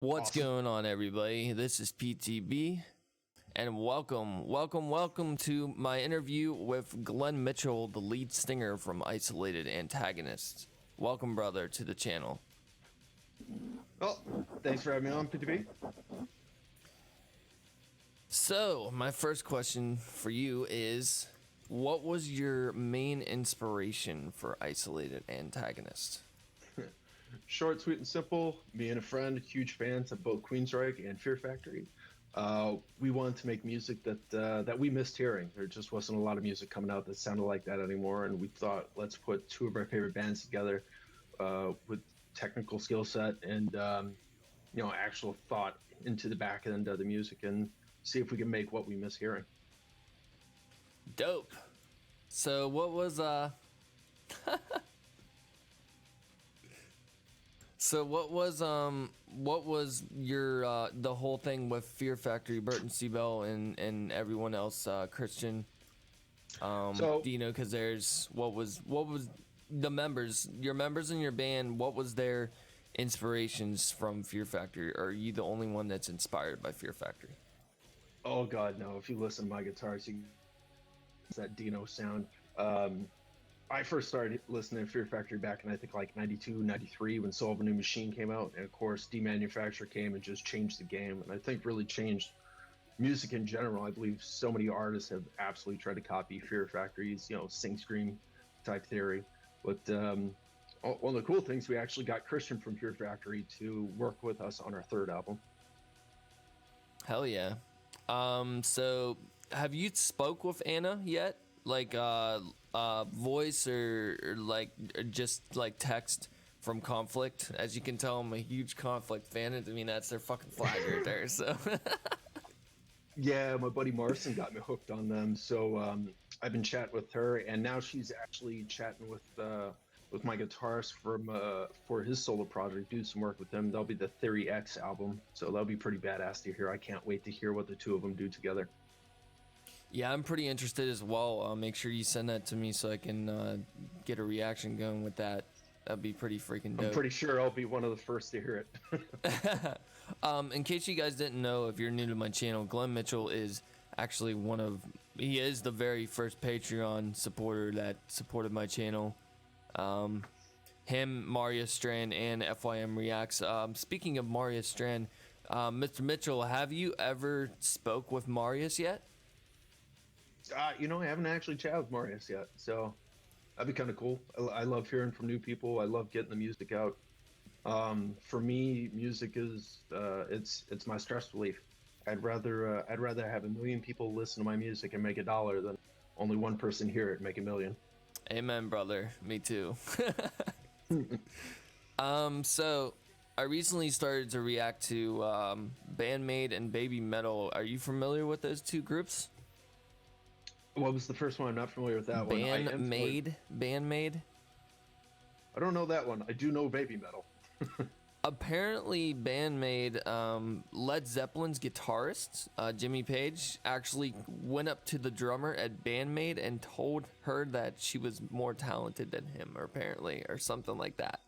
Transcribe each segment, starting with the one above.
What's Awesome. going on, everybody? This is PTB, and welcome to my interview with Glen Mitchell, the lead singer from Isolated Antagonists. Welcome, brother, to the channel. Well, thanks for having me on, PTB. So, my first question for you is, what was your main inspiration for Isolated Antagonists? Short, sweet, and simple. Me and a friend, huge fans of both Queensryche and Fear Factory. We wanted to make music that we missed hearing. There just wasn't a lot of music coming out that sounded like that anymore, and we thought, let's put two of our favorite bands together with technical skill set and actual thought into the back end of the music, and see if we can make what we miss hearing. Dope. So, what was So what was your the whole thing with Fear Factory, Burton Seabell and everyone else, Christian? So Do you know, because there's what was the members, your members in your band, what was their inspirations from Fear Factory? Or are you the only one that's inspired by Fear Factory? Oh God, no! If you listen to my guitars, you it's that Dino sound. Um, I first started listening to Fear Factory back in I think like 92, 93 when Soul of a New Machine came out, and of course Demanufacture came and just changed the game, and I think really changed music in general. I believe so many artists have absolutely tried to copy Fear Factory's, sing scream type theory. But one of the cool things, we actually got Christian from Fear Factory to work with us on our third album. Hell yeah. So have you spoke with Anna yet? Like voice or like or just like text from Conflict? As you can tell, I'm a huge Conflict fan. I mean, that's their fucking flag right there. So Yeah, my buddy Marson got me hooked on them. So I've been chatting with her, and now she's actually chatting with my guitarist for his solo project. Do some work with them. That'll be the Theory X album, so that'll be pretty badass to hear. I can't wait to hear what the two of them do together. yeah, I'm pretty interested as well. Make sure you send that to me so I can get a reaction going with that. That'd be pretty freaking dope. I'm pretty sure I'll be one of the first to hear it. In case you guys didn't know, if you're new to my channel, Glen Mitchell is actually he is the very first Patreon supporter that supported my channel. Him, Marius Strand, and FYM Reacts. Speaking of Marius Strand, Mr. Mitchell, have you ever spoke with Marius yet? I haven't actually chatted with Marius yet, so that'd be kind of cool. I love hearing from new people. I love getting the music out. For me, music is it's my stress relief. I'd rather have a million people listen to my music and make $1 than only one person hear it and make $1 million. Amen, brother. Me too. So I recently started to react to Bandmade and Baby Metal. Are you familiar with those two groups? What was the first one? I'm not familiar with that one. Bandmade. I don't know that one. I do know Baby Metal. Apparently, Bandmade, Led Zeppelin's guitarist, Jimmy Page, actually went up to the drummer at Bandmade and told her that she was more talented than him, or something like that.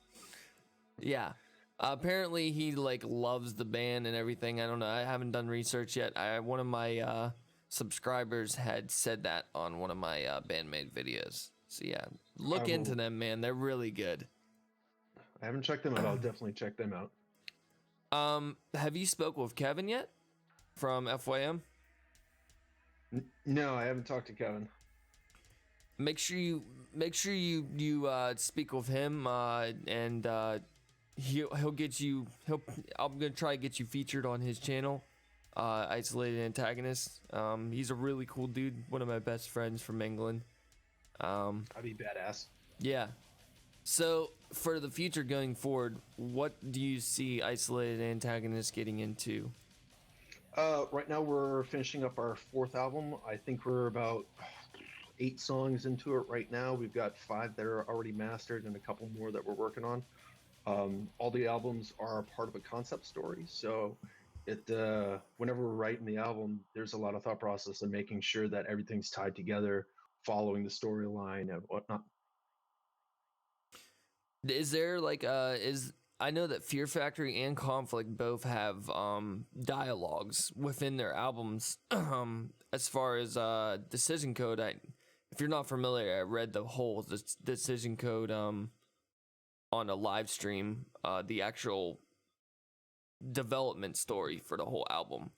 Yeah. Apparently, he like loves the band and everything. I don't know. I haven't done research yet. One of my subscribers had said that on one of my Bandmade videos. So yeah, look into them, man. They're really good. I haven't checked them out. I'll definitely check them out. Have you spoke with Kevin yet from FYM? No, I haven't talked to Kevin. Make sure you speak with him, and he'll get you. I'm gonna try to get you featured on his channel, Isolated Antagonist. He's a really cool dude. One of my best friends from England. I'd be badass. Yeah. So for the future going forward, what do you see Isolated Antagonists getting into? Right now we're finishing up our fourth album. I think we're about 8 songs into it right now. We've got 5 that are already mastered and a couple more that we're working on. All the albums are part of a concept story, so whenever we're writing the album, there's a lot of thought process and making sure that everything's tied together, following the storyline and whatnot. Is there like I know that Fear Factory and Conflict both have dialogues within their albums. As far as Decision Code, if you're not familiar, I read the whole Decision Code on a live stream, the actual development story for the whole album.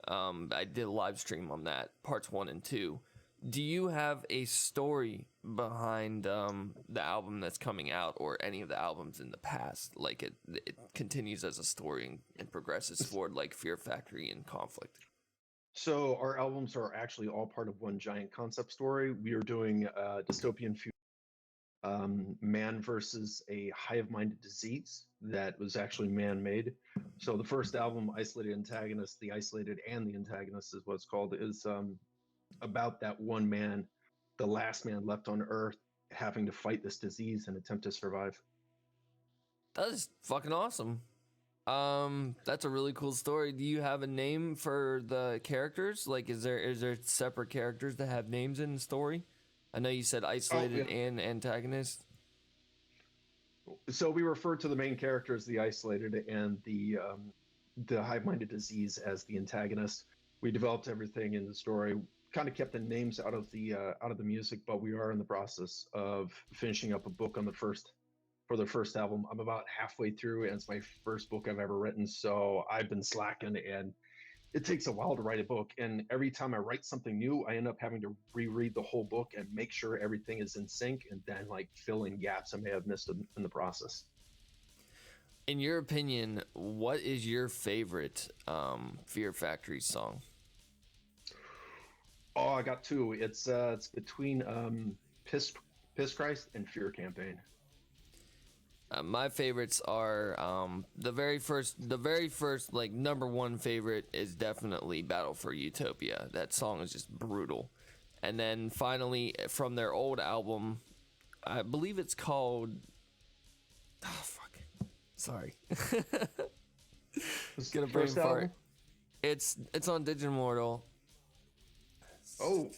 I did a live stream on that, parts 1 and 2. Do you have a story behind the album that's coming out, or any of the albums in the past? Like it continues as a story and progresses forward, like Fear Factory and Conflict. So our albums are actually all part of one giant concept story. We are doing dystopian future, man versus a hive-minded disease that was actually man-made. So the first album, Isolated Antagonist, the Isolated and the Antagonist is what it's called, is about that one man, the last man left on Earth, having to fight this disease and attempt to survive. That is fucking awesome. That's a really cool story. Do you have a name for the characters? Like, is there separate characters that have names in the story? I know you said Isolated and Antagonist. So we refer to the main character as the Isolated and the hive-minded disease as the antagonist. We developed everything in the story, kind of kept the names out of the music, but we are in the process of finishing up a book on the first album. I'm about halfway through, and it's my first book I've ever written, so I've been slacking, and it takes a while to write a book. And every time I write something new, I end up having to reread the whole book and make sure everything is in sync, and then like fill in gaps I may have missed in the process. In your opinion, what is your favorite Fear Factory song? Oh, I got two. It's between Piss Christ and Fear Campaign. My favorites are the very first like number one favorite is definitely Battle for Utopia. That song is just brutal. And then finally from their old album, I believe it's called sorry. It's gonna brain fart. It's on Digital Immortal. Oh.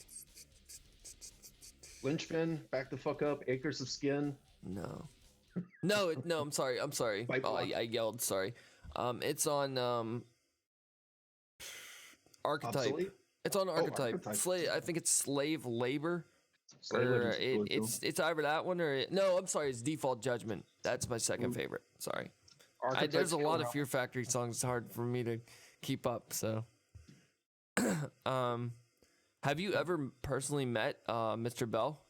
Lynchpin, Back the Fuck Up, Acres of Skin. No, I'm sorry. Oh, I yelled. Sorry. It's on Archetype. Obsolete? It's on Archetype. Archetype. I think it's Slave Labor. Slave It's either that one or no. I'm sorry. It's Default Judgment. That's my second favorite. Sorry. There's a lot of Fear Factory songs. It's hard for me to keep up. So, have you ever personally met Mr. Bell?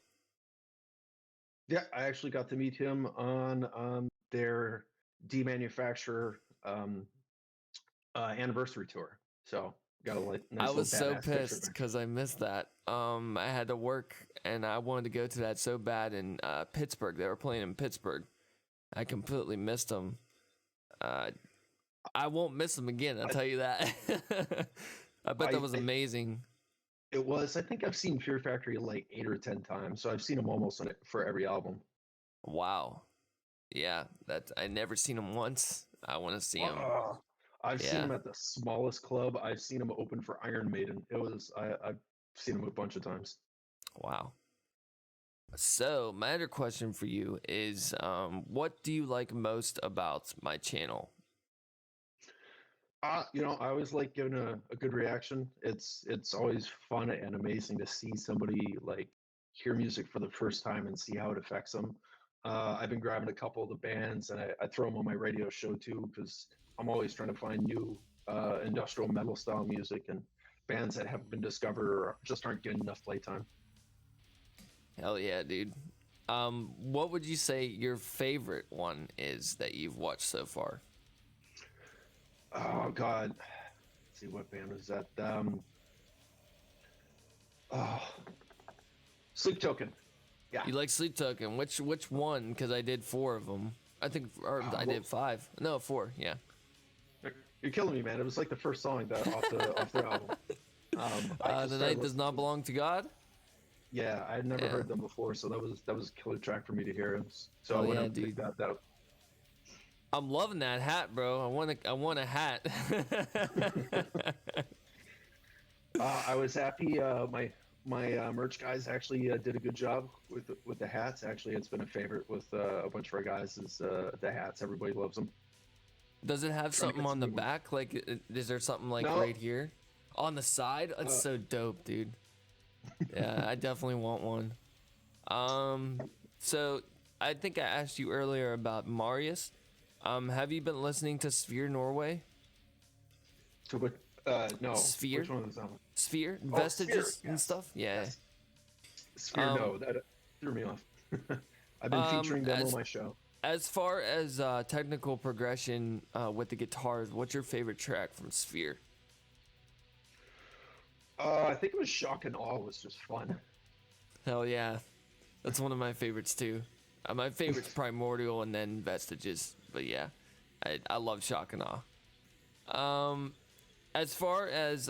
Yeah, I actually got to meet him on their demanufacture anniversary tour. So got a nice I was so picture pissed because I missed that. I had to work and I wanted to go to that so bad in Pittsburgh. They were playing in Pittsburgh. I completely missed them. I won't miss them again. I'll tell you that. I bet that was amazing. It was. I think I've seen Fear Factory like 8 or 10 times, so I've seen them almost on it for every album. Wow. Yeah, I never seen them once. I want to see them. I've seen them at the smallest club. I've seen them open for Iron Maiden. I've seen them a bunch of times. Wow. So my other question for you is, what do you like most about my channel? I always like giving a good reaction. It's always fun and amazing to see somebody like hear music for the first time and see how it affects them. I've been grabbing a couple of the bands and I throw them on my radio show too, because I'm always trying to find new industrial metal style music and bands that haven't been discovered or just aren't getting enough playtime. Hell yeah, dude. What would you say your favorite one is that you've watched so far? Oh God, let's see, what band was that? Sleep Token. Yeah. You like Sleep Token? Which one? Because I did 4 of them. I think, I did 5. No, 4. Yeah. You're killing me, man. It was like the first song off the album. The Night Does Not Belong to God. Yeah, I had never heard them before, so that was a killer track for me to hear. So I went out and picked that up. I'm loving that hat, bro. I want a hat. I was happy. My merch guys actually did a good job with the hats. Actually, it's been a favorite with a bunch of our guys. Is the hats? Everybody loves them. Does it have Trying to something get on some the new ones. back? Like, is there something like No, right here? On the side? That's uh, so dope, dude. Yeah, I definitely want one. So I think I asked you earlier about Marius. Have you been listening to Sphere Norway? to what? No. Sphere? Which one was that one? Sphere? Oh, Sphere. Vestiges and Yes, stuff? Yeah. yes. Sphere. Um, No, that threw me off. I've been featuring them on as my show. as far as technical progression with the guitars, what's your favorite track from Sphere? I think it was Shock and Awe was just fun. Hell yeah, that's one of my favorites too. My favorite's Primordial and then Vestiges, but yeah, I love Shock and Awe. As far as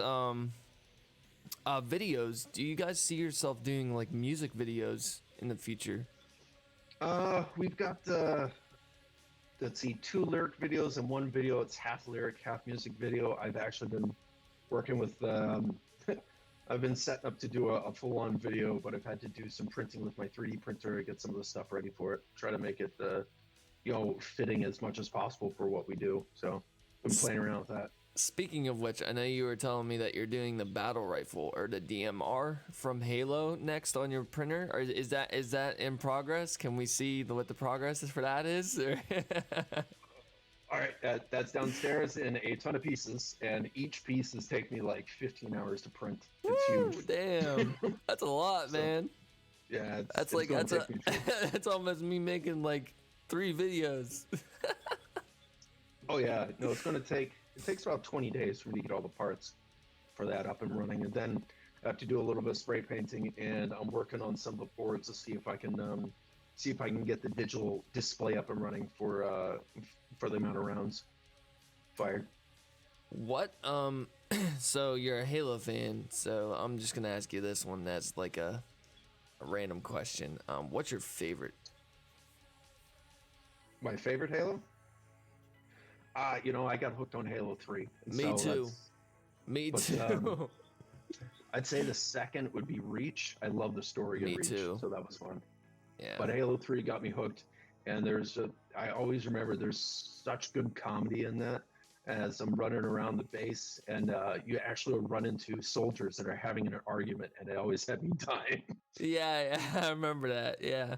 videos, do you guys see yourself doing like music videos in the future? We've got let's see, two lyric videos and one video. It's half lyric, half music video. I've actually been working with I've been setting up to do a full-on video, but I've had to do some printing with my 3D printer to get some of the stuff ready for it. Try to make it, fitting as much as possible for what we do. So, been playing around with that. Speaking of which, I know you were telling me that you're doing the battle rifle or the DMR from Halo next on your printer. Or is that in progress? Can we see what the progress is for that is? All right, that's downstairs in a ton of pieces, and each piece has taken me like 15 hours to print. It's Woo, huge. damn, that's a lot, So, man. yeah, That's it's like going to take me. that's almost me making like 3 videos. Oh yeah, no, it's going to take. It takes about 20 days for me to get all the parts for that up and running, and then I have to do a little bit of spray painting, and I'm working on some of the boards to see if I can get the digital display up and running for the amount of rounds fired. What so you're a Halo fan, so I'm just gonna ask you this one that's like a random question. What's your favorite? My favorite Halo? I got hooked on Halo 3. And Me so too. Me but, too. I'd say the second would be Reach. I love the story of Me Reach, too. so that was fun. Yeah. But Halo 3 got me hooked, and I always remember there's such good comedy in that as I'm running around the base, and you actually run into soldiers that are having an argument, and it always had me dying. Yeah, I remember that. Yeah.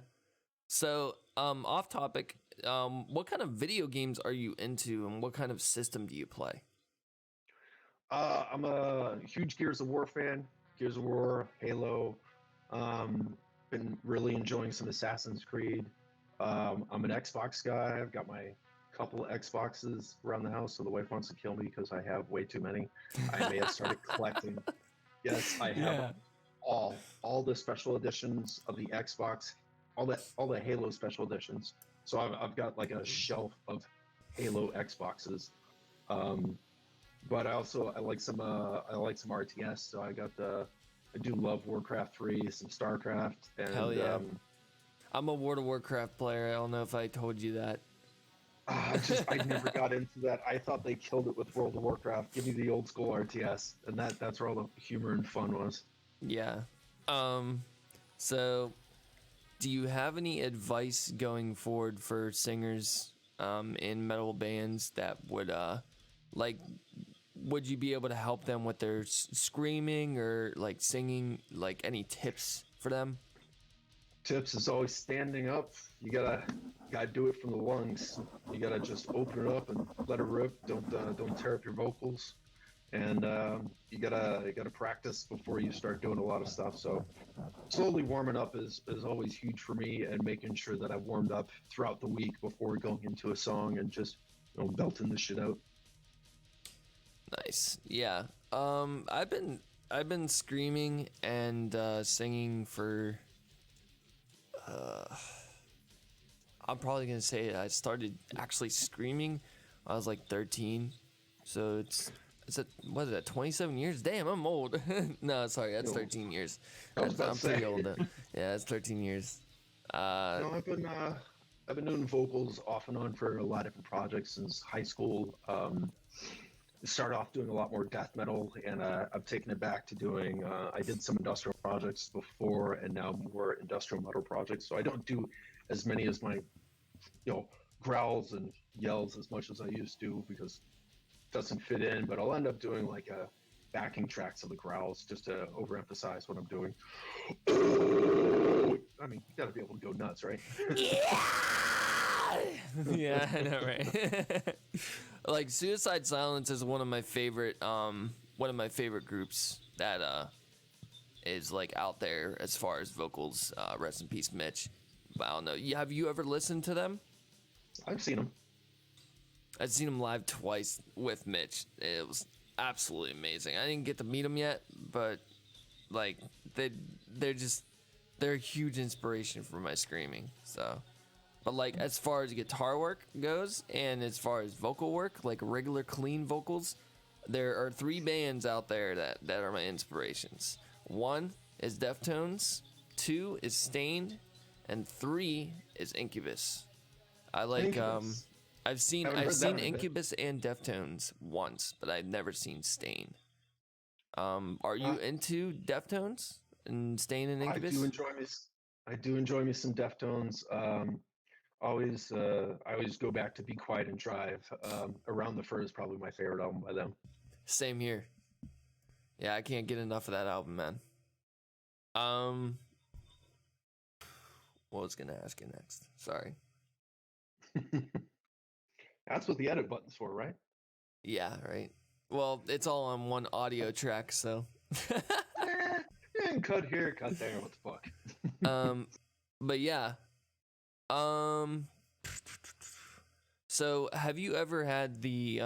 So, off topic, what kind of video games are you into and what kind of system do you play? I'm a huge Gears of War fan. Gears of War, Halo. Um, been really enjoying some Assassin's Creed. I'm an Xbox guy. I've got my couple of Xboxes around the house, so the wife wants to kill me because I have way too many. I may have started collecting. Yes, I have Yeah. all the special editions of the Xbox, all the Halo special editions. So I've got like a shelf of Halo Xboxes. Um, but I like some RTS. So I do love Warcraft 3, some StarCraft, Hell and yeah. I'm a World of Warcraft player. I don't know if I told you that. I never got into that. I thought they killed it with World of Warcraft. Give me the old school RTS, and that's where all the humor and fun was. Yeah. So do you have any advice going forward for singers in metal bands that would like would you be able to help them with their screaming or like singing, like any tips for them? Tips is always standing up. You gotta do it from the lungs. You gotta just open it up and let it rip. Don't tear up your vocals. And you gotta practice before you start doing a lot of stuff. So slowly warming up is always huge for me, and making sure that I've warmed up throughout the week before going into a song and just belting the shit out. Nice. Yeah. I've been screaming and singing for I'm probably gonna say I started actually screaming. I was like 13, so what is that? 27 years? Damn, I'm old. No, sorry, that's 13 years. I was about I'm to say. pretty old though. Yeah, that's 13 years. No, I've been doing vocals off and on for a lot of different projects since high school. started off doing a lot more death metal, and I've taken it back to doing. I did some industrial projects before, and now more industrial metal projects. So I don't do as many as my, growls and yells as much as I used to because it doesn't fit in. But I'll end up doing like a backing tracks of the growls just to overemphasize what I'm doing. I mean, you gotta be able to go nuts, right? Yeah. Yeah, I know, right? Like Suicide Silence is one of my favorite groups that is like out there as far as vocals. Rest in peace, Mitch. But I don't know. Have you ever listened to them? I've seen them. I've seen them live twice with Mitch. It was absolutely amazing. I didn't get to meet them yet, but like they're a huge inspiration for my screaming. So, but like as far as guitar work goes and as far as vocal work, like regular clean vocals, there are 3 bands out there that are my inspirations. 1 is Deftones, 2 is Stained, and 3 is Incubus. I like Incubus. I've seen Haven't heard that one, Incubus and Deftones once, but I've never seen Stain. Are you into Deftones and Stain and Incubus? I do enjoy me some Deftones. I always go back to Be Quiet and Drive. Around the Fur is probably my favorite album by them. Same here. Yeah, I can't get enough of that album, man. What was gonna ask you next? Sorry. That's what the edit button's for, right? Yeah, right. Well, it's all on one audio track, so. Cut here, cut there. What the fuck? But yeah. So have you ever had the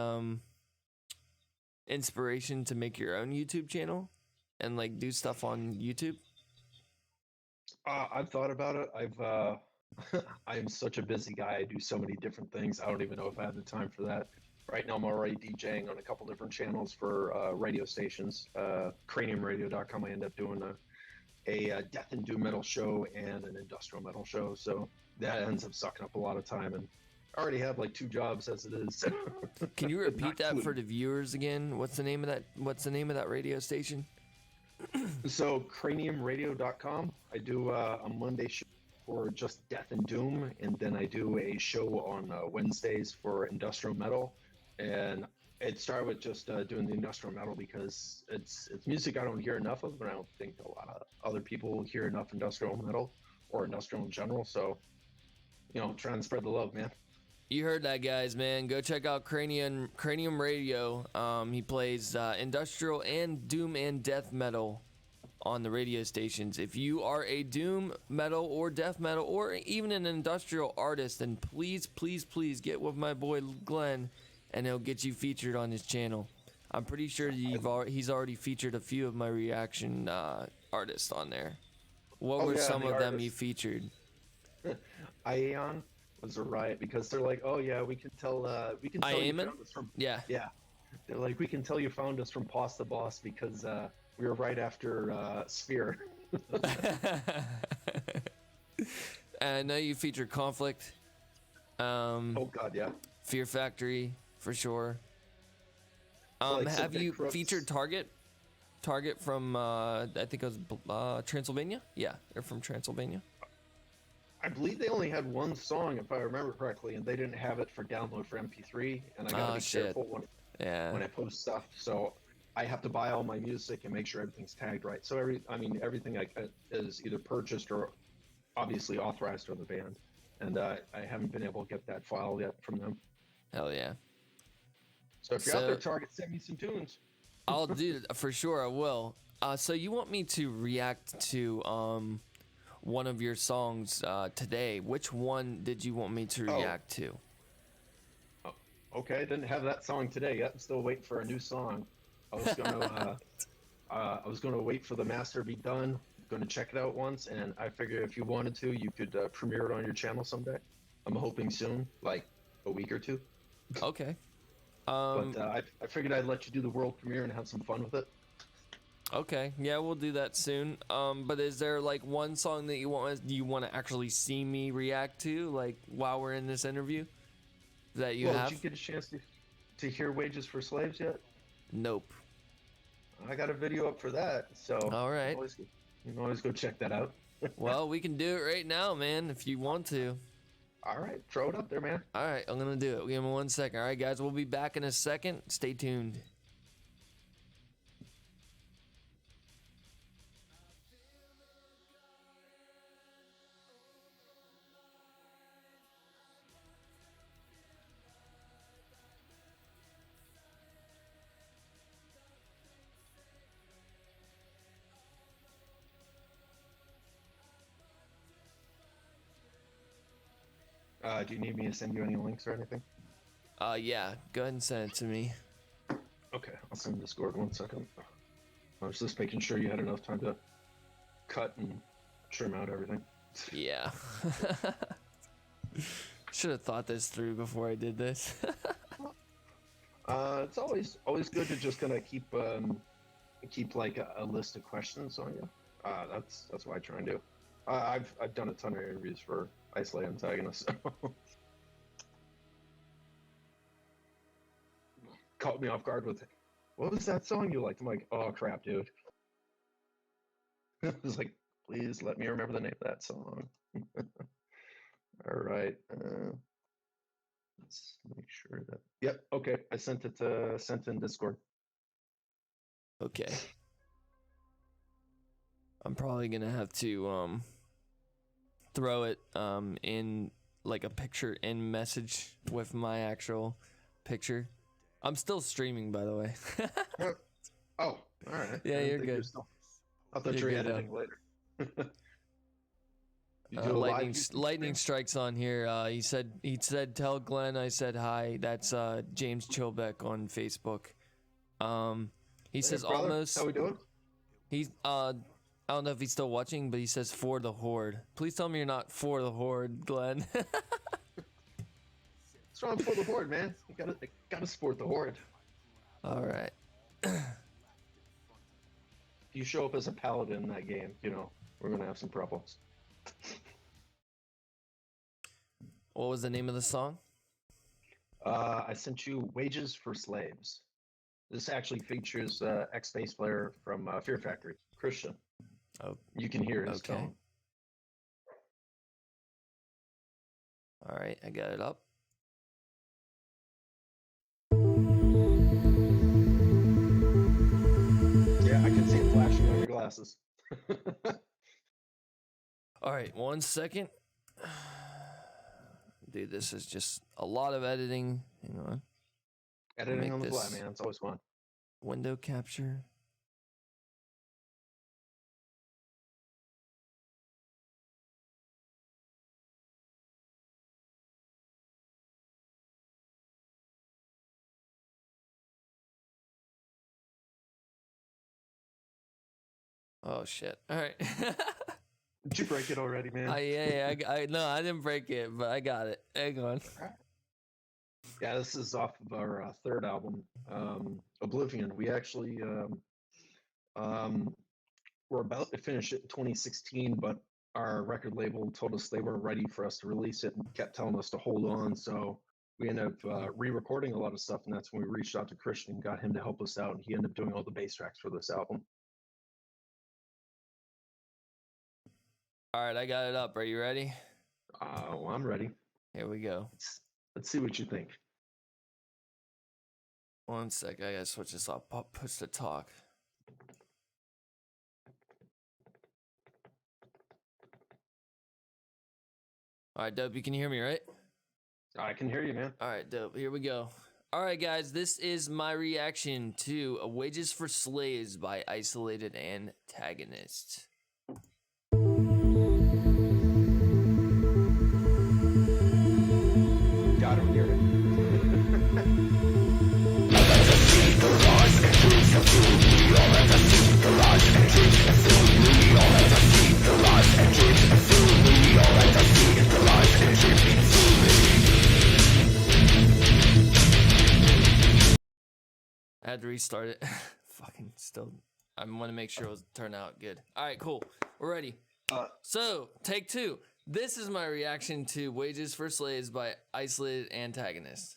inspiration to make your own YouTube channel and like do stuff on YouTube? I've thought about it. I am such a busy guy. I do so many different things. I don't even know if I have the time for that. Right now, I'm already DJing on a couple different channels for radio stations. CraniumRadio.com. I end up doing a death and doom metal show and an industrial metal show. So that ends up sucking up a lot of time. And I already have like 2 jobs as it is. Can you repeat that for the viewers again? What's the name of that radio station? So CraniumRadio.com. I do a Monday show for just death and doom, and then I do a show on Wednesdays for industrial metal. And it started with just doing the industrial metal because it's music I don't hear enough of, and I don't think a lot of other people hear enough industrial metal or industrial in general. So, trying to spread the love, man. You heard that, guys, man. Go check out Cranium Radio. He plays industrial and doom and death metal on the radio stations. If you are a doom metal or death metal or even an industrial artist, then please, please, please get with my boy Glen, and he'll get you featured on his channel. I'm pretty sure he's already featured a few of my reaction artists on there. What were some of them he featured? Ion was a riot because they're like, oh yeah, we can tell you found us from yeah. They're like, we can tell you found us from Pos the Boss because we were right after Sphere. And I know you featured Conflict. Oh god, yeah. Fear Factory for sure. Have you featured Target? Target from I think it was Transylvania. Yeah, they're from Transylvania. I believe they only had 1 song, if I remember correctly, and they didn't have it for download for MP3. And I gotta be careful when I post stuff. So I have to buy all my music and make sure everything's tagged right. So everything I is either purchased or obviously authorized to the band. And I haven't been able to get that file yet from them. Hell yeah. So if you're out there, Target, send me some tunes. I'll do it for sure. I will. So you want me to react to one of your songs today? Which one did you want me to react to? Oh, okay, didn't have that song today yet. I'm still waiting for a new song. I was gonna wait for the master to be done. Going to check it out once, and I figure if you wanted to, you could premiere it on your channel someday. I'm hoping soon, like a week or 2. Okay. But I figured I'd let you do the world premiere and have some fun with it. Okay, yeah, we'll do that soon. But is there like one song that you want to actually see me react to, like while we're in this interview, that you have? Did you get a chance to hear Wages for Slaves yet? Nope. I got a video up for that, so All right. you can always go check that out. Well, we can do it right now, man, if you want to. All right, throw it up there, man. All right, I'm going to do it. Give me 1 second. All right, guys, we'll be back in a second. Stay tuned. Do you need me to send you any links or anything? Yeah, go ahead and send it to me. Okay, I'll send Discord 1 second. I was just making sure you had enough time to cut and trim out everything. Yeah. Should have thought this through before I did this. It's always good to just kind of keep like a list of questions on you. That's what I try and do. I've done a ton of interviews for Isolated Antagonists. So. Caught me off guard with it. What was that song you liked? I'm like, oh crap, dude. I was like, please let me remember the name of that song. All right. Let's make sure that. Yep. Okay. I sent it in Discord. Okay. I'm probably gonna have to throw it in like a picture in message with my actual picture. I'm still streaming, by the way. Oh, all right. Yeah, you're good. I thought you were editing later. Lightning strikes on here. He said tell Glenn I said hi. That's James Chilbeck on Facebook. He says brother, almost. How we doing? He's I don't know if he's still watching, but he says for the horde. Please tell me you're not for the horde, Glenn. What's wrong for the horde, man? You gotta support the horde. All right. If you show up as a paladin in that game, we're gonna have some problems. What was the name of the song? I sent you Wages for Slaves. This actually features ex-bass player from Fear Factory, Christian. Oh, you can hear his tone. All right, I got it up. Yeah, I can see it flashing on your glasses. All right, 1 second. Dude, this is just a lot of editing. Hang on. Editing on the fly, man. It's always fun. Window capture. Oh shit! All right. Did you break it already, man? No, I didn't break it, but I got it. Hang on. Yeah, this is off of our third album, Oblivion. We actually were about to finish it in 2016, but our record label told us they weren't ready for us to release it and kept telling us to hold on. So we ended up re-recording a lot of stuff, and that's when we reached out to Christian and got him to help us out, and he ended up doing all the bass tracks for this album. All right, I got it up. Are you ready? Well, I'm ready. Here we go. Let's see what you think. 1 sec. I gotta switch this up. Push to talk. All right, dope. You can hear me, right? I can hear you, man. All right, dope. Here we go. All right, guys. This is my reaction to Wages for Slaves by Isolated Antagonists. Gotta hear it. I had to restart it. Fucking still. I want to make sure it was turn out good. All right, cool. We're ready. So, take two. This is my reaction to Wages for Slaves by Isolated Antagonists.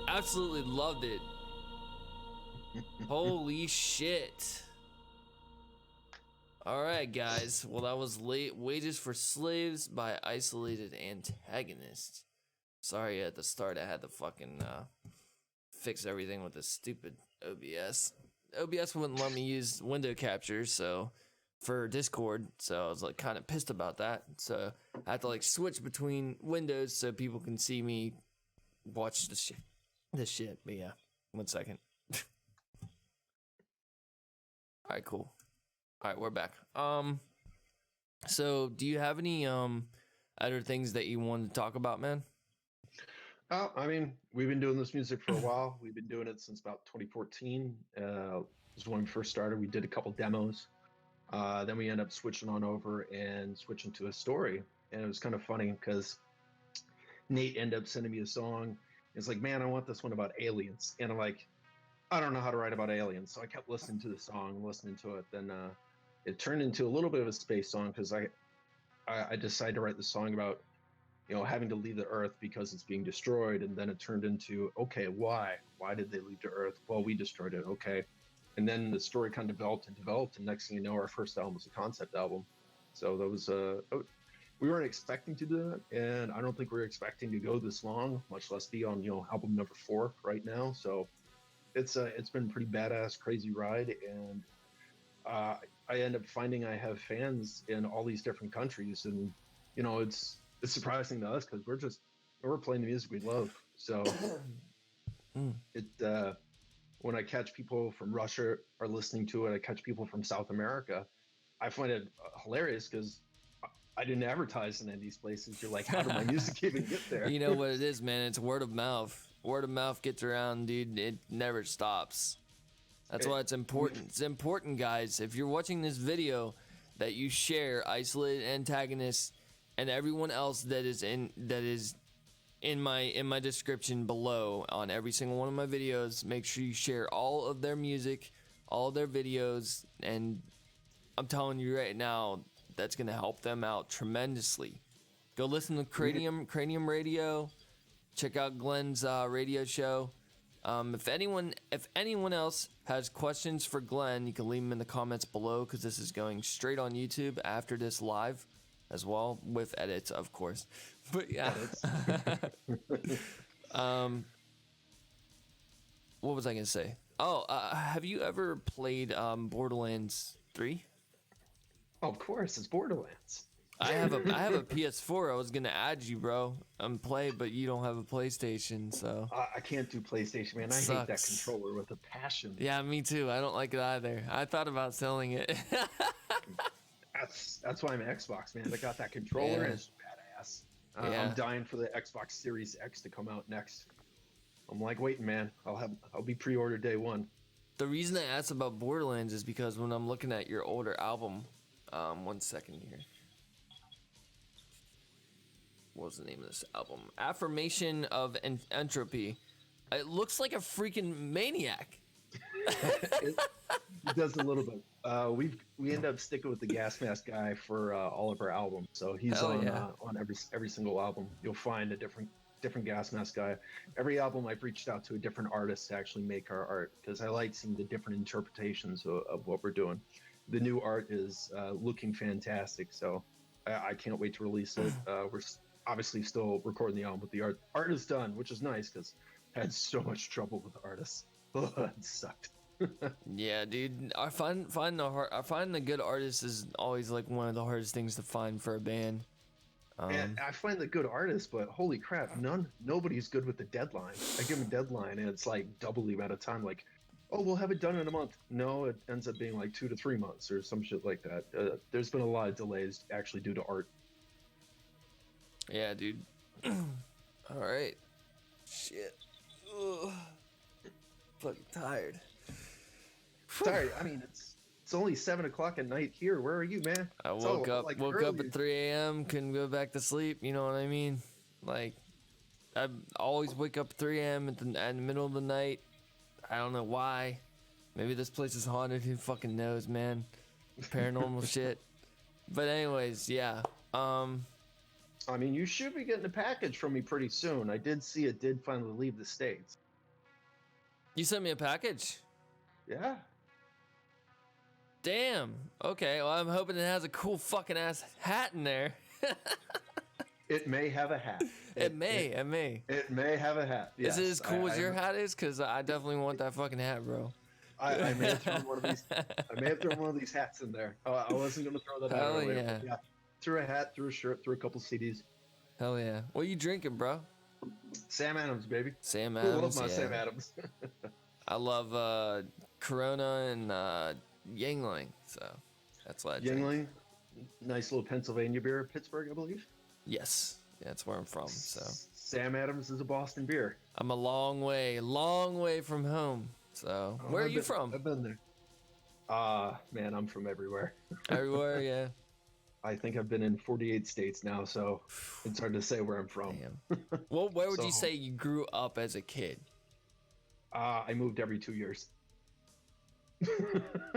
Absolutely loved it. Holy shit. Alright, guys. Well, that was Late Wages for Slaves by Isolated Antagonist. Sorry at the start I had to fucking fix everything with this stupid OBS. OBS wouldn't let me use window capture, so for Discord, so I was like kind of pissed about that. So I had to like switch between windows so people can see me watch this shit. But yeah, 1 second. All right, cool. All right, we're back. So do you have any other things that you want to talk about, man? Oh, I mean, we've been doing this music for a while. We've been doing it since about 2014. Was when we first started. We did a couple demos. Then we ended up switching on over and switching to a story. And it was kind of funny because Nate ended up sending me a song. It's like, man, I want this one about aliens. And I'm like, I don't know how to write about aliens. So I kept listening to the song, listening to it. Then it turned into a little bit of a space song because I decided to write the song about, having to leave the Earth because it's being destroyed. And then it turned into, okay, why? Why did they leave the Earth? Well, we destroyed it. Okay. And then the story kind of developed. And next thing you know, our first album was a concept album. So that was, we weren't expecting to do that. And I don't think we were expecting to go this long, much less be on, album number 4 right now. So it's been a pretty badass, crazy ride. And I end up finding I have fans in all these different countries. And, it's surprising to us because we're playing the music we love. So when I catch people from Russia are listening to it, I catch people from South America, I find it hilarious because I didn't advertise in any of these places. You're like, how did my music even get there? You know what it is, man? It's word of mouth. Word of mouth gets around, dude. It never stops. That's why it's important. It's important, guys. If you're watching this video, that you share Isolated Antagonists and everyone else that is in my description below on every single one of my videos. Make sure you share all of their music, all of their videos, and I'm telling you right now, that's gonna help them out tremendously. Go listen to Cranium Radio. Check out Glen's radio show. If anyone else has questions for Glen, you can leave them in the comments below because this is going straight on YouTube after this live as well, with edits, of course. But yeah. What was I gonna say? Oh, have you ever played Borderlands 3? Of course, it's Borderlands. I have a PS4. I was gonna add you, bro, and play, but you don't have a PlayStation, so I can't do PlayStation, man. I hate that controller with a passion. Yeah, me too. I don't like it either. I thought about selling it. That's why I'm Xbox, man. I got that controller and it's badass. I'm dying for the Xbox Series X to come out next. I'm like waiting, man. I'll be pre-order day 1. The reason I asked about Borderlands is because when I'm looking at your older album, 1 second here. What was the name of this album? Affirmation of Entropy. It looks like a freaking maniac. it does a little bit. We end up sticking with the gas mask guy for all of our albums. So he's on every single album. You'll find a different gas mask guy. Every album I've reached out to a different artist to actually make our art because I like seeing the different interpretations of what we're doing. The new art is looking fantastic. So I can't wait to release it. We're obviously still recording the album, but the art is done, which is nice because I had so much trouble with the artists. It sucked. Yeah, dude. I find the good artist is always like one of the hardest things to find for a band. And I find the good artists, but holy crap, nobody's good with the deadline. I give them a deadline, and it's like double the amount of time. Like, oh, we'll have it done in a month. No, it ends up being like 2 to 3 months or some shit like that. There's been a lot of delays actually due to art. Yeah, dude. All right. Shit. Ugh. Fucking tired. Sorry, I mean it's only 7 o'clock at night here. Where are you, man? I woke up at 3 a.m. Couldn't go back to sleep. You know what I mean? Like, I always wake up at 3 a.m. in the middle of the night. I don't know why. Maybe this place is haunted. Who fucking knows, man? Paranormal shit. But anyways, yeah. I mean, you should be getting a package from me pretty soon. I did see it did finally leave the States. You sent me a package. Yeah. Damn. Okay. Well, I'm hoping it has a cool fucking ass hat in there. It may have a hat. It may. It may have a hat. Yes. Is it as cool as your hat is? Because I definitely want that fucking hat, bro. I may have thrown one of these. I may have thrown one of these hats in there. I wasn't gonna throw that out Hell earlier. yeah. Yeah. Threw a hat, threw a shirt, threw a couple CDs. Hell yeah. What you drinking, bro? Sam Adams, baby. Sam I Adams. love my Yeah. Sam Adams. I love Corona and Yingling. So that's what I drink. Yingling, nice little Pennsylvania beer, Pittsburgh, I believe. Yes. Yeah, that's where I'm from. So Sam Adams is a Boston beer. I'm a long way from home. So where are you from? I've been there. Man, I'm from everywhere. Everywhere, yeah. I think I've been in 48 states now, so it's hard to say where I'm from. Damn. Well, where would you So- say you grew up as a kid? I moved every 2 years.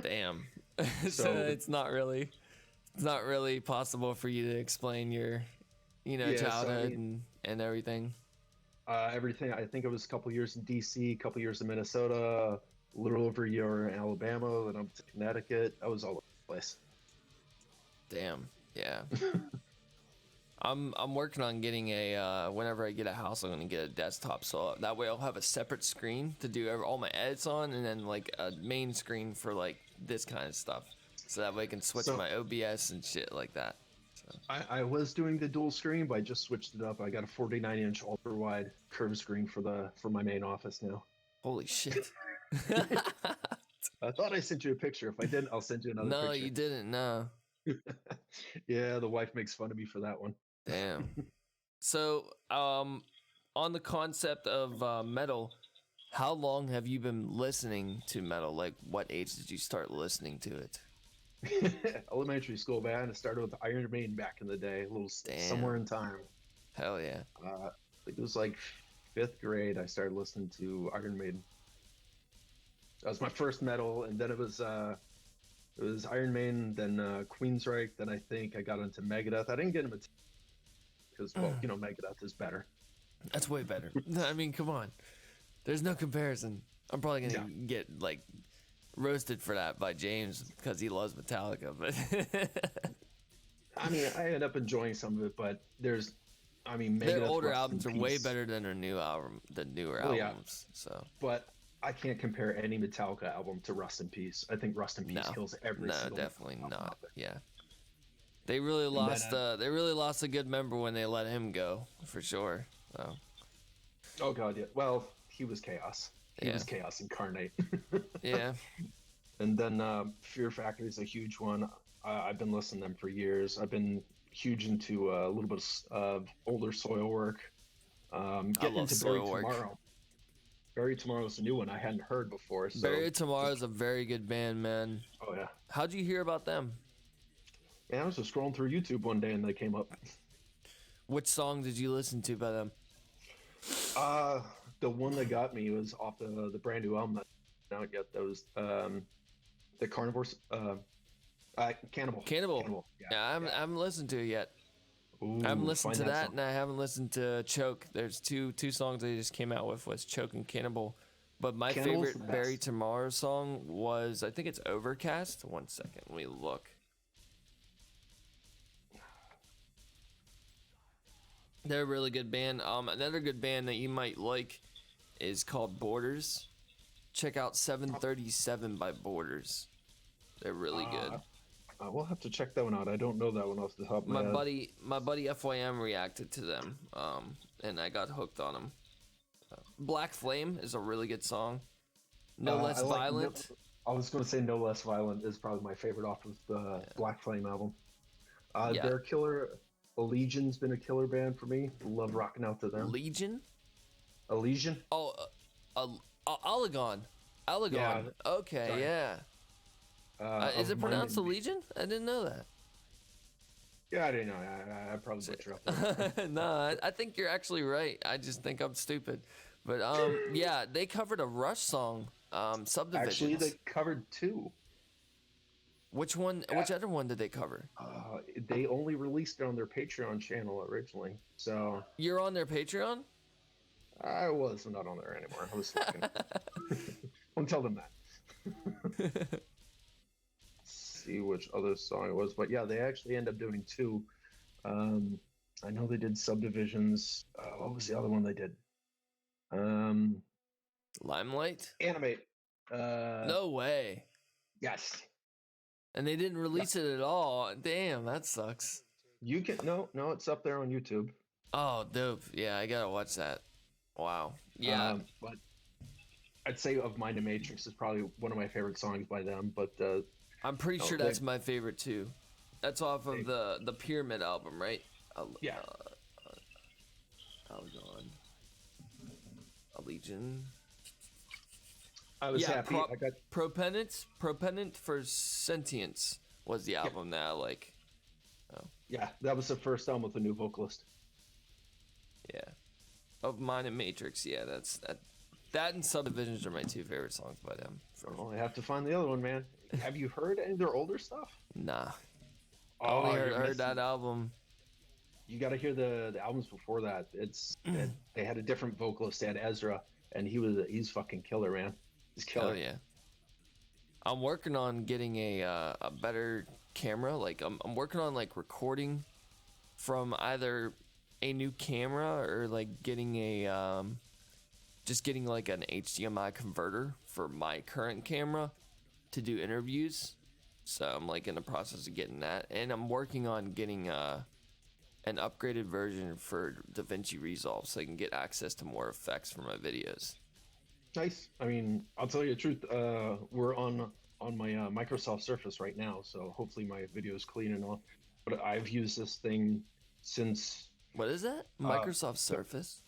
Damn. So So- it's not really possible for you to explain your, Yeah, so, I childhood mean- and everything. Everything. I think it was a couple years in DC, a couple years in Minnesota, a little over a year in Alabama, then up to Connecticut. I was all over the place. Damn. Yeah. I'm working on getting a whenever I get a house, I'm gonna get a desktop, so that way I'll have a separate screen to do all my edits on, and then like a main screen for like this kind of stuff, so that way I can switch So- my OBS and shit like that. I was doing the dual screen, but I just switched it up. I got a 49-inch ultra wide curved screen for my main office now. Holy shit. I thought I sent you a picture. If I didn't, I'll send you another No, picture. you didn't. No. Yeah, the wife makes fun of me for that one. Damn. So, on the concept of metal, how long have you been listening to metal? Like, what age did you start listening to it? Elementary school band. I started with Iron Maiden back in the day, a little Damn. somewhere in time. Hell yeah. I think it was like 5th grade. I started listening to Iron Maiden. That was my first metal, and then it was Iron Maiden, then Queensryche. Then I think I got into Megadeth. I didn't get into because Megadeth is better. That's way better. I mean, come on. There's no comparison. I'm probably gonna get like roasted for that by James because he loves Metallica, but I mean, I ended up enjoying some of it, but Megadeth, their older rest in albums are way peace. better than their newer Oh, yeah. albums. So But I can't compare any Metallica album to Rust in Peace. I think Rust in Peace no, kills every no, single definitely album not. out there. Yeah, they really then, lost. They really lost a good member when they let him go, for sure. So Oh god, yeah. Well, he was chaos. He Yeah. was chaos incarnate. yeah, And then Fear Factory is a huge one. I've been listening to them for years. I've been huge into a little bit of older Soil work. Getting love into Buried Soilwork. Tomorrow. Buried Tomorrow is a new one I hadn't heard before. So, Buried Tomorrow is a very good band, man. oh yeah. How'd you hear about them? Yeah, I was just scrolling through YouTube one day and they came up. Which song did you listen to by them? The one that got me was off the brand new album that's not out yet. That was the Carnivores. Cannibal. Cannibal. Yeah, I haven't listened to it yet. Ooh, I haven't listened find to that, song. and I haven't listened to Choke. There's two songs they just came out with was Choke and Cannibal. But my Cannibal's favorite the Barry best. Tomorrow song was, I think it's Overcast. One second, let me look. They're a really good band. Another good band that you might like is called Borders. Check out 737 by Borders. They're really good. We'll have to check that one out. I don't know that one off the top of my head. My buddy FYM reacted to them, and I got hooked on them. Black Flame is a really good song. No Less I like Violent. I was going to say No Less Violent is probably my favorite off of the Black Flame album. Yeah. They're killer. Allegion's been a killer band for me. Love rocking out to them. Legion? Allegion? Oh, Allegon. Allegon. Yeah. Okay, Sorry. yeah. Is it pronounced Legion? I didn't know that. Yeah, I didn't know. I probably butchered up there. No, I think you're actually right. I just think I'm stupid. But yeah, they covered a Rush song, Subdivisions. Actually, they covered two. Which one? Which other one did they cover? They only released it on their Patreon channel originally. So You're on their Patreon? I was not on there anymore. I was slacking. Don't tell them that. See which other song it was, but yeah, they actually end up doing two. Um, I know they did Subdivisions. What was the other one they did? Um, Limelight? Animate. Uh, No way. yes. And they didn't Yeah. release it at all. Damn, that sucks. You can no, it's up there on YouTube. Oh, dope. Yeah, I gotta watch that. Wow. Yeah. But I'd say of Mind and Matrix is probably one of my favorite songs by them. But I'm pretty no, sure that's my favorite too. That's off of the Pyramid album, right? Yeah. Algon. Allegiant. I was happy. I got Propenant for Sentience was the album that I like. Oh. Yeah, that was the first album with a new vocalist. Yeah. Of Mind and Matrix, yeah, that and Subdivisions are my two favorite songs by them. Well, I have to find the other one, man. Have you heard any of their older stuff? Nah. Oh, I heard that album. You got to hear the albums before that. They had a different vocalist. They had Ezra, and he's fucking killer, man. He's killer. Oh yeah. I'm working on getting a better camera. Like I'm working on like recording from either a new camera or like getting a just getting like an HDMI converter for my current camera to do interviews. So I'm like in the process of getting that, and I'm working on getting an upgraded version for DaVinci Resolve so I can get access to more effects for my videos. Nice. I mean, I'll tell you the truth. We're on my Microsoft Surface right now, so hopefully my video is clean and all. But I've used this thing since. What is that? Microsoft Surface?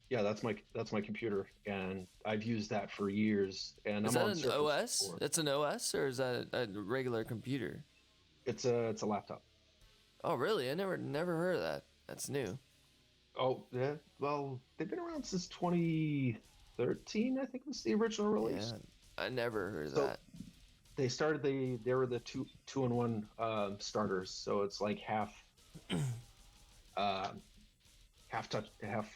Yeah, that's my computer, and I've used that for years. And Is I'm on that an Surface OS? before. That's an OS, or is that a regular computer? It's a laptop. Oh, really? I never heard of that. That's new. Oh, yeah. Well, they've been around since 2013, I think was the original release. Yeah, I never heard of So that. they started they were the two-in-one starters, so it's like half touch, half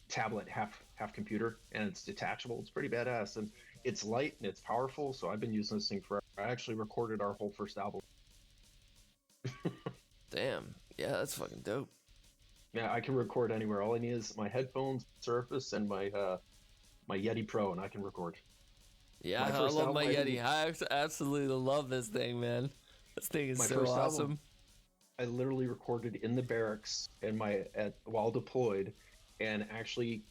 tablet, half computer, and it's detachable. It's pretty badass, and it's light and it's powerful. So I've been using this thing forever. I actually recorded our whole first album. Damn. Yeah, that's fucking dope. Yeah, I can record anywhere. All I need is my headphones, Surface, and my Yeti Pro, and I can record. Yeah, My I first love my album, Yeti. I absolutely love this thing, man. This thing is My so first awesome. album, I literally recorded in the barracks while deployed, and actually,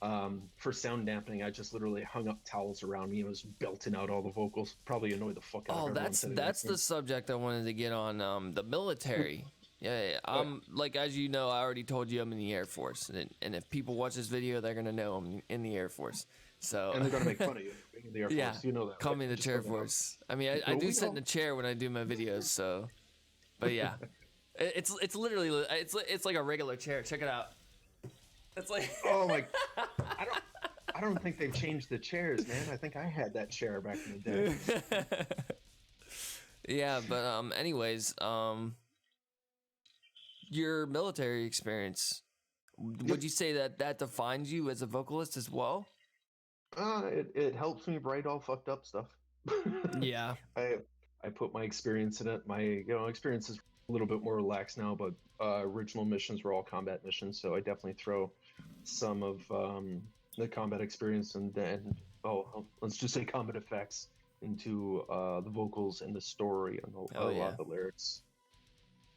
for sound dampening, I just literally hung up towels around me and was belting out all the vocals. Probably annoyed the fuck out of Oh, everyone. that's the subject I wanted to get on. The military. Yeah. I'm like, as you know, I already told you I'm in the Air Force, and if people watch this video, they're gonna know I'm in the Air Force. So And they're gonna make fun of you being in the Air Force. yeah, You know that. call right? me the Just Chair so they know. Force. I mean, I do sit in the chair when I do my videos. So, but yeah, it's literally it's like a regular chair. Check it out. It's like Oh my! I don't think they've changed the chairs, man. I think I had that chair back in the day. Yeah, but anyways, your military experience, would you say that defines you as a vocalist as well? It helps me write all fucked up stuff. Yeah. I put my experience in it. My experience is a little bit more relaxed now, but original missions were all combat missions, so I definitely throw some of the combat experience and let's just say combat effects into the vocals and the story and a lot of the lyrics.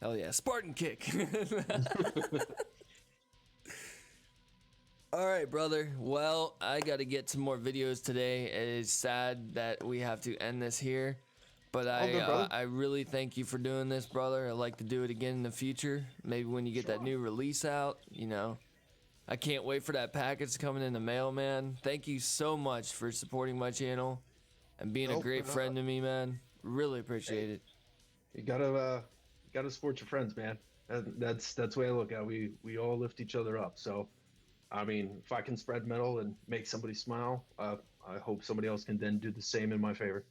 Hell yeah, Spartan kick. All right, brother. Well, I got to get some more videos today. It is sad that we have to end this here, but I really thank you for doing this, brother. I'd like to do it again in the future. Maybe when you get that new release out, I can't wait for that package coming in the mail, man. Thank you so much for supporting my channel and being a great friend to me, man. Really appreciate it. You gotta support your friends, man. That's the way I look at it. We all lift each other up. So, I mean, if I can spread metal and make somebody smile, I hope somebody else can then do the same in my favor.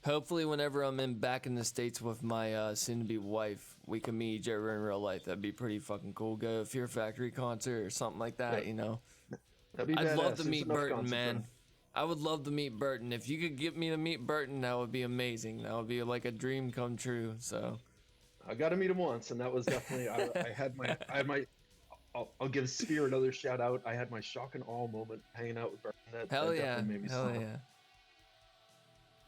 Hopefully, whenever I'm back in the States with my soon-to-be wife, we could meet each other in real life. That'd be pretty fucking cool. Go to a Fear Factory concert or something like that, Yeah. you know. That'd be I'd badass. love to There's meet enough Burton, concerts man. around. I would love to meet Burton. If you could get me to meet Burton, that would be amazing. That would be like a dream come true. So I got to meet him once, and that was definitely. I had my. I'll give Sphere another shout out. I had my shock and awe moment hanging out with Burton. That definitely made me hell smile. yeah.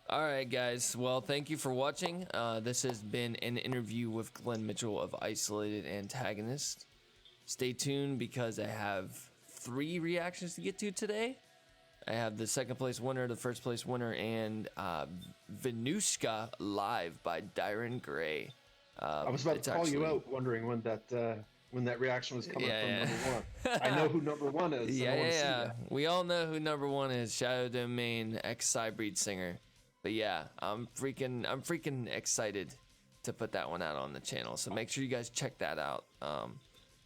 All right, guys. Well, thank you for watching. This has been an interview with Glen Mitchell of Isolated Antagonist. Stay tuned because I have 3 reactions to get to today. I have the second place winner, the first place winner, and Venushka Live by Dyron Gray. I was about to call you out, wondering when that reaction was coming from number 1. I know who number 1 is. Yeah. We all know who number 1 is. Shadow Domain, ex-Cybreed singer. But yeah, I'm freaking excited to put that one out on the channel. So make sure you guys check that out.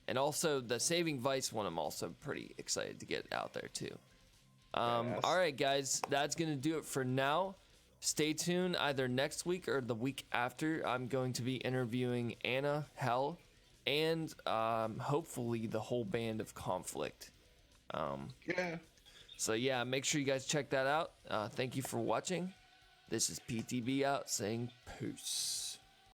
And also the Saving Vice one, I'm also pretty excited to get out there too. All right, guys, that's gonna do it for now. Stay tuned. Either next week or the week after, I'm going to be interviewing Anna, Hell, and hopefully the whole band of Conflict. So yeah, make sure you guys check that out. Thank you for watching. This is PTB out saying peace.